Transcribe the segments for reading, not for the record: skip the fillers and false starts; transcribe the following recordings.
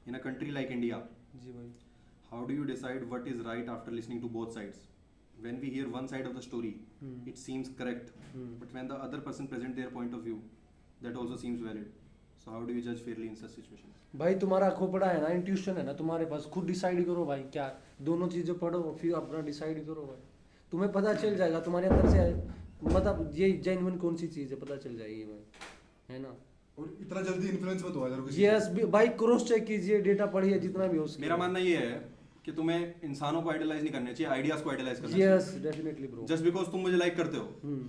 In a country like India, जी भाई. how do you decide what is right after listening to both sides? When we hear one side of the story, it seems correct, but when the other person present their point of view, that also seems valid. So how do you judge fairly in such situations? भाई तुम्हारा खोपड़ा है ना, intuition है ना तुम्हारे पास, खुद decide करो भाई क्या, दोनों चीजें पढ़ो फिर अपना डिसाइड करो भाई, तुम्हें पता चल जाएगा तुम्हारे अंदर से मतलब ये जेन्युइन कौन सी चीज है पता चल जाएगी भाई, है ना. और इतना जल्दी इन्फ्लुएंस मत हुआ करो किसी यस भाई, क्रॉस चेक कीजिए, डेटा पढ़िए जितना भी हो सके. मेरा मानना ये है कि तुम्हें इंसानों को आइडलाइज नहीं करना चाहिए, आइडियाज को आइडलाइज करना चाहिए. Yes definitely bro. Just because तुम मुझे लाइक करते हो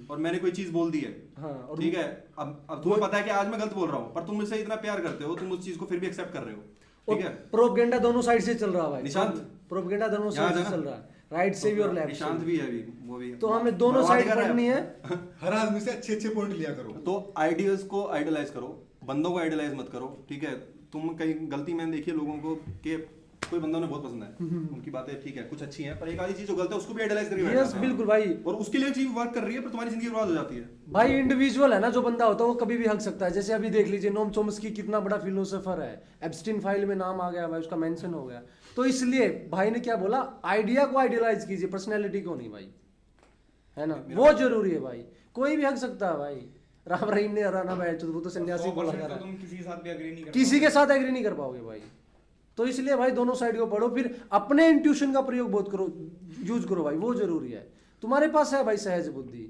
और मैंने कोई चीज बोल दी है, हाँ, और ठीक है, अब तुम्हें पता है कि आज मैं गलत बोल रहा हूँ, पर तुम मुझसे इतना प्यार करते हो, तुम उस चीज को फिर भी एक्सेप्ट कर रहे हो, ठीक है. प्रोपेगेंडा दोनों साइड से चल रहा है भाई. निशांत, प्रोपेगेंडा दोनों यहाँ साइड से जाना? चल रहा है, राइट से भी और लेफ्ट निशांत से भी है अभी, वो भी. तो हमें दोनों साइड पढ़नी है. हर आदमी से अच्छे अच्छे पॉइंट लिया करो. तो आइडियाज को आइडलाइज करो, बंदों को आइडलाइज मत करो, ठीक है. तुम कई गलती मैंने देखी है लोगों को कि कोई बंदा उन्हें बहुत पसंद है, उनकी बातें ठीक है, कुछ अच्छी हैं, पर एक आधी चीज जो गलत है उसको भी आइडलाइज करके बैठ यस जाते हैं. बिल्कुल भाई. और उसके लिए चीज वर्क कर रही है पर तुम्हारी जिंदगी बर्बाद हो जाती है. भाई इंडिविजुअल है ना जो बंदा होता है वो कभी भी हक सकता है. जैसे अभी देख लीजिए नोम चोम्स्की कितना बड़ा फिलोसोफर है, एप्स्टीन फाइल में नाम आ गया भाई, उसका मेंशन हो गया. तो इसलिए भाई ने क्या बोला, आइडिया को आइडियलाइज कीजिए, पर्सनैलिटी को नहीं भाई, है ना. वो जरूरी है भाई, कोई भी हक सकता है भाई. राम रहीम ने हराना भाई, वो तो सन्यासी बोला जा रहा है, तुम किसी के साथ भी एग्री नहीं कर किसी के साथ एग्री नहीं कर पाओगे भाई. तो इसलिए भाई दोनों साइड को पढ़ो, फिर अपने इंट्यूशन का प्रयोग बहुत करो, यूज करो भाई, वो जरूरी है. तुम्हारे पास है भाई सहज बुद्धि,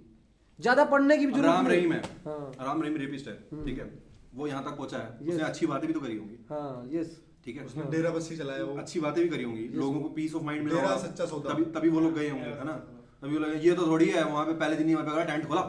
ज्यादा पढ़ने की भी जरूरत राम नहीं. रहीम है, हाँ. राम रहीम रेपिस्ट है, ठीक है, वो यहाँ तक पहुंचा है, उसने अच्छी बातें भी तो करी होंगी, हाँ यस. ठीक है, उसने डेरा बस्सी चलाया वो. अच्छी बातें भी करी होंगी, लोगों को पीस ऑफ माइंड मिला डेरा होगा, सच्चा सौदा. तभी तभी वो लोग गए होंगे, है ना. तभी वो लोग ये तो थोड़ी है, वहाँ पे पहले दिन ही वहाँ पे टेंट खोला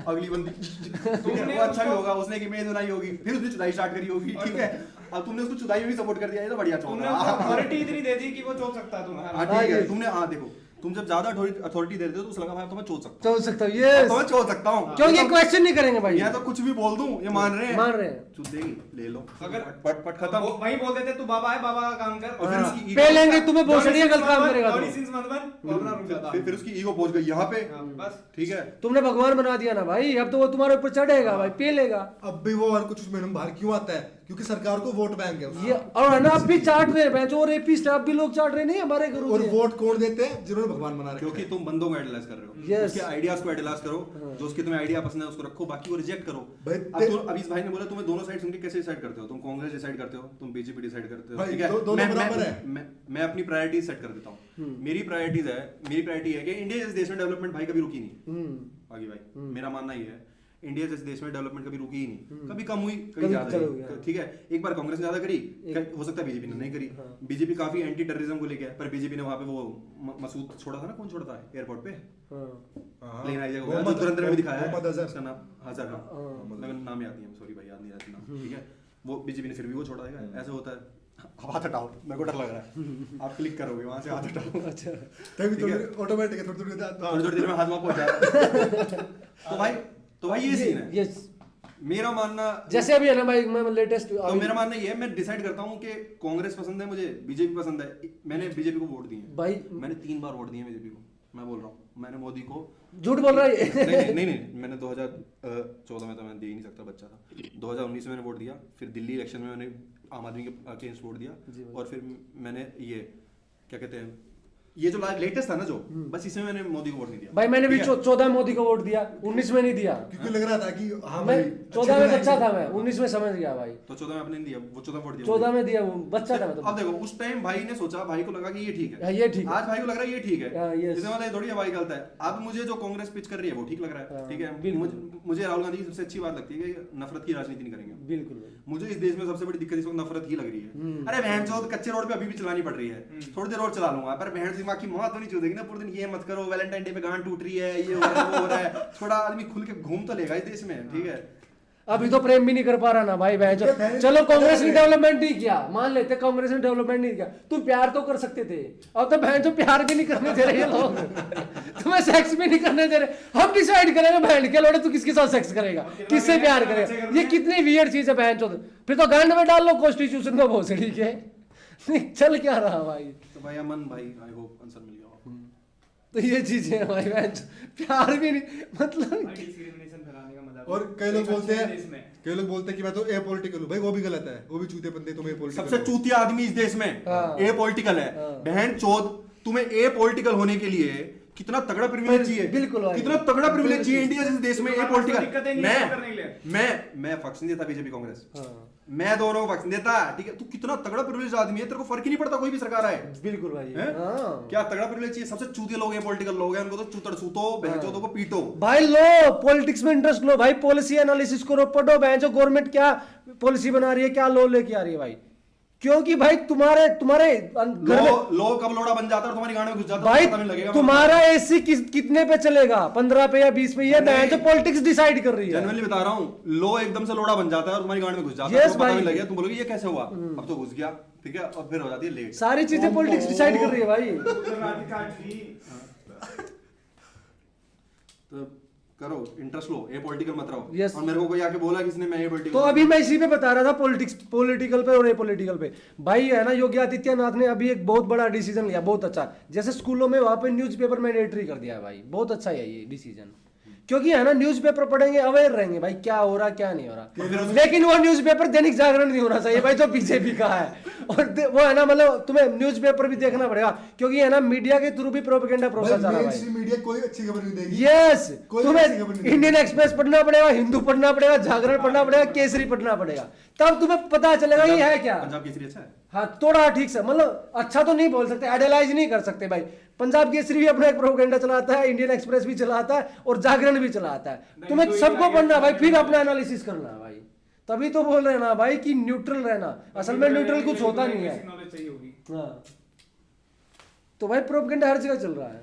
अगली बंदी, ठीक है, वो अच्छा भी होगा, उसने एक इमेज बनाई होगी, फिर उसने चुदाई स्टार्ट करी होगी, ठीक है. अब तुमने उसको चुदाई में भी सपोर्ट कर दिया, ये तो बढ़िया चौक तुमने है. उसको अथॉरिटी इतनी दे दी कि वो चोक सकता है तुम्हें. हाँ ठीक है, तुमने हाँ देखो, तुम जब ज्यादा अथॉरिटी दे देते हो तो उसे लगा भाई तो मैं चोद सकता चल सकता हूँ हूँ, यस, तो मैं चोद सकता हूँ, क्यों ये क्वेश्चन नहीं करेंगे भाई, मैं तो कुछ भी बोल दूं ये मान रहे हैं, मान रहे हैं. चुद देगी, ले लो, अगर पट पट खत्म. वही बोल देते तू बाबा है, बाबा का काम कर, और फिर हाँ. उसकी पे ego- लेंगे तुम्हें भोसड़िया गलत काम करेगा जॉनी तो. सिंस मत बन, वो अपना रुक जाता. फिर उसकी ईगो पहुंच गई यहाँ पे, हाँ, बस ठीक है. तुमने भगवान बना दिया ना भाई, अब तो वो तुम्हारे ऊपर चढ़ेगा भाई, पे लेगा. अब भी वो और कुछ उसमें बाहर क्यों आता है, क्योंकि सरकार को वोट बैंक है उसका. ये और है ना, अब भी चाट रहे हैं जो रेपिस्ट है, अब भी लोग चाट रहे नहीं हमारे गुरु और जी. वोट कौन देते हैं, जिन्होंने भगवान बना रखा क्योंकि है. तुम बंदों को आइडियलाइज कर रहे हो, Yes. उसके आइडियाज को आइडियलाइज करो, जो उसके तुम्हें आइडिया पसंद है उसको रखो, बाकी को रिजेक्ट करो. भाई, अब इस भाई ने बोला तुम्हें दोनों साइड सुन के कैसे डिसाइड करते हो, तुम कांग्रेस डिसाइड करते हो, तुम बीजेपी डिसाइड करते हो, भाई, ठीक है. दोनों बराबर है. मैं अपनी प्रायोरिटीज सेट कर देता हूँ. मेरी प्रायोरिटी है कि इंडिया जैसे देश में डेवलपमेंट भाई कभी रुकी नहीं. आगे भाई मेरा मानना ये है, इंडिया जैसे देश में डेवलपमेंट कभी रुकी ही नहीं, कभी कम हुई कभी कभी ज्यादा चलो हुई, गया. ठीक है. एक बार कांग्रेस ने ज्यादा करी, हो सकता है बीजेपी ने नहीं करी. बीजेपी काफी एंटी टेररिज्म को लेके है, पर बीजेपी ने वहां पे वो मसूद छोड़ा था ना, कौन छोड़ा था एयरपोर्ट पे, हाँ. प्लेन आई जगह मोहम्मद- जो धुरंधर में दिखाया है, मोहम्मद अजहर. उसका नाम अजहर, हाँ मेरा नाम याद नहीं है, सॉरी भाई याद नहीं रहता नाम, ठीक है. वो बीजेपी ने फिर भी वो छोड़ा देगा, ऐसे होता है. अब हाथ हटाओ, मेरे को डर लग रहा है, आप क्लिक करोगे वहां से हाथ हटाओ. अच्छा. तभी ठीक है. ऑटोमेटिक है, थोड़ी थोड़ी देर में हाथ वहां पहुंच जाएगा. तो भाई ये सीन है. यस. मेरा मानना, जैसे अभी है ना भाई, मैं लेटेस्ट तो मेरा मानना ये है, मैं डिसाइड करता हूँ कि कांग्रेस पसंद है मुझे, बीजेपी पसंद है. मैंने बीजेपी को वोट दिए भाई, मैंने 3 बार वोट दिए बीजेपी को. मैं बोल रहा हूँ, मैंने मोदी को झूठ बोल रहा है ये. नहीं मैंने 2014 में तो मैं दे ही नहीं सकता, बच्चा था. 2019 में मैंने वोट दिया, फिर दिल्ली इलेक्शन में मैंने आम आदमी के अगेंस्ट वोट दिया, और फिर मैंने ये क्या कहते हैं, ये जो लेटेस्ट था ना जो, बस इसमें मैंने मोदी को वोट नहीं दिया. भाई मैंने भी ठीक है? 14 मोदी को वोट दिया, 19 में नहीं दिया. क्योंकि लग रहा था कि हाँ मैं भाई 14 में बच्चा था, मैं 19 में समझ गया भाई. तो 14 में आपने नहीं दिया, वो 14 वोट दिया. 14 में दिया, वो बच्चा था मैं तो. अब देखो, उस टाइम भाई ने सोचा, भाई को लगा कि ये ठीक हाँ, है, ये ठीक है. आज भाई को लग रहा है ये ठीक है. हाँ, yes. इसमें मतलब थोड़ी है भाई गलत है. अब मुझे जो कांग्रेस पिच कर रही है वो ठीक लग रहा है, हाँ, ठीक है. बिल्कुल. मुझे राहुल गांधी की सबसे अच्छी बात लगती है कि नफरत की राजनीति नहीं करेंगे. बिल्कुल भाई. मुझे इस देश में सबसे बड़ी दिक्कत इस वक्त नफरत ही लग रही है. अरे बहन चौथ कच्चे रोड पे अभी भी चलानी पड़ रही है, थोड़ी देर और चला लूंगा, पर बहन से माँ की मौत तो नहीं चूदेगी ना पूरे दिन. ये मत करो, वैलेंटाइन डे पे गांड टूट रही है, ये हो रहा है वो हो रहा है. थोड़ा आदमी खुल के घूम तो लेगा इस देश में, ठीक है. अभी तो प्रेम भी नहीं कर पा रहा ना भाई बहन. चलो कांग्रेस ने डेवलपमेंट नहीं किया, मान लेते कांग्रेस ने डेवलपमेंट नहीं किया, तुम प्यार तो कर सकते थे. अब तो बहन तो प्यार भी नहीं करने दे रहे ये लोग, तुम्हें सेक्स भी नहीं करने दे रहे. हम डिसाइड करेंगे बहन के लोड़े तू किसके साथ सेक्स करेगा, किससे प्यार करेगा. ये कितनी वियर्ड चीज है बहन चोद. फिर तो गांड में डाल लो कॉन्स्टिट्यूशन को भोसड़ी के. चल क्या रहा भाई. तो भाई अमन भाई, आई होप आंसर मिल गया. तो ये चीजें हैं भाई बहन, प्यार भी नहीं मतलब. डिस्क्रिमिनेशन फैलाने का मजा और कई लोग बोलते हैं देश में। कई लोग बोलते हैं कि मैं तो ए पॉलिटिकल हूँ, भाई वो भी गलत है, वो भी चूते बंदे, तुम ए पॉलिटिकल सबसे चूतिया आदमी इस देश में ए पॉलिटिकल है। बहन चोद, तुम्हें ए पॉलिटिकल होने के लिए कितना तगड़ा प्रिविलेज चाहिए, बिल्कुल भाई। कितना तगड़ा प्रिविलेज चाहिए इंडिया जैसे देश में ए दिक्कतें पॉलिटिकल। नहीं है करने के लिए। मैं पक्ष नहीं देता बीजेपी कांग्रेस, मैं दोनों को पक्ष नहीं देता, ठीक है। तू कितना तगड़ा प्रिविलेज आदमी है, तेरे को फर्क ही नहीं पड़ता कोई भी सरकार आए। बिल्कुल भाई। हैं? हाँ। क्या तगड़ा प्रिविलेज चाहिए। सबसे चूतिया लोग हैं पॉलिटिकल लोग हैं, उनको तो चूतड़ सूतो, बहनचोदों को पीटो। भाई लो पॉलिटिक्स में इंटरेस्ट लो भाई, पॉलिसी एनालिसिस करो, पढ़ो बहन जो गवर्नमेंट क्या पॉलिसी बना रही है, क्या लॉ लेके आ रही है भाई। क्योंकि भाई तुम्हारे घर में लो कब लोड़ा बन जाता है और तुम्हारी गांड में घुस जाता है, भाई पता नहीं लगेगा। तुम्हारा एसी कितने पे चलेगा, 15 पे या 20 पे, ये बहन जो पॉलिटिक्स डिसाइड कर रही है। जनरली बता रहा हूँ, लो एकदम से लोड़ा बन जाता है और तुम्हारी गांड में घुस जाता है, Yes, तो पता भाई। नहीं लगेगा, तुम बोलोगे ये कैसे हुआ, अब तो घुस गया, ठीक है, और फिर हो जाती है लेट। सारी चीजें पॉलिटिक्स डिसाइड कर रही है भाई। रात काट ली। तो करो, इंटरेस्ट लो, ये पॉलिटिकल मत रहो। Yes. और मेरे को कोई आके बोला किसने मैं ये पॉलिटिकल, तो अभी मैं इसी पे बता रहा था, पॉलिटिकल पे और पॉलिटिकल पे भाई है ना, योगी आदित्यनाथ ने अभी एक बहुत बड़ा डिसीजन लिया, बहुत अच्छा। जैसे स्कूलों में वहां पे न्यूज़पेपर मैंडेटरी कर दिया है भाई, बहुत अच्छा है ये डिसीजन। क्योंकि है ना न्यूज़पेपर पढ़ेंगे, अवेयर रहेंगे भाई क्या हो रहा क्या नहीं हो रहा। लेकिन वो न्यूज़पेपर दैनिक जागरण नहीं होना चाहिए भाई, जो बीजेपी का है। और वो है ना, मतलब तुम्हें न्यूज़पेपर भी देखना पड़ेगा, क्योंकि है ना मीडिया के थ्रू भी प्रोपेगेंडा प्रोसेस आ रहा है भाई। मीडिया कोई अच्छी खबर नहीं देगी। यस, कोई ऐसी खबर तुम्हें नहीं इंडियन एक्सप्रेस पढ़ना पड़ेगा, हिंदू पढ़ना पड़ेगा, जागरण पढ़ना पड़ेगा, केसरी पढ़ना पड़ेगा, तब तुम्हें पता चलेगा ये है क्या। पंजाब केसरी अच्छा है। हाँ थोड़ा ठीक से, मतलब अच्छा तो नहीं बोल सकते, आइडियलाइज नहीं कर सकते भाई। पंजाब केसरी भी अपना एक प्रोपेगेंडा चलाता है, इंडियन एक्सप्रेस भी चलाता है और जागरण भी चलाता है। तुम्हें सबको पढ़ना भाई, फिर अपना एनालिसिस करना है भाई, तभी तो बोल रहे हैं ना भाई कि न्यूट्रल रहना। असल में न्यूट्रल कुछ होता नहीं है। नॉलेज चाहिए होगी। हाँ तो भाई प्रोपेगेंडा हर जगह चल रहा है।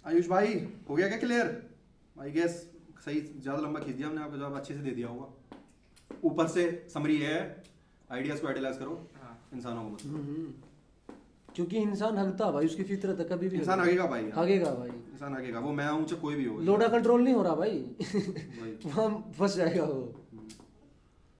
आयुष भाई हो गया क्या क्लियर? आई गेस सही, ज्यादा लंबा खींच दिया हमने, आपको जवाब अच्छे से दे दिया होगा। ऊपर से समरी है, आइडियाज को आइडियलाइज करो, इंसानों को मत। क्योंकि इंसान हगता भाई, उसकी फितरत है, कभी भी इंसान आगेगा भाई, हगेगा भाई, इंसान आगेगा, वो मैं हूं चाहे कोई भी हो। लोडा कंट्रोल नहीं हो रहा भाई, भाई वहां फंस जाएगा वो।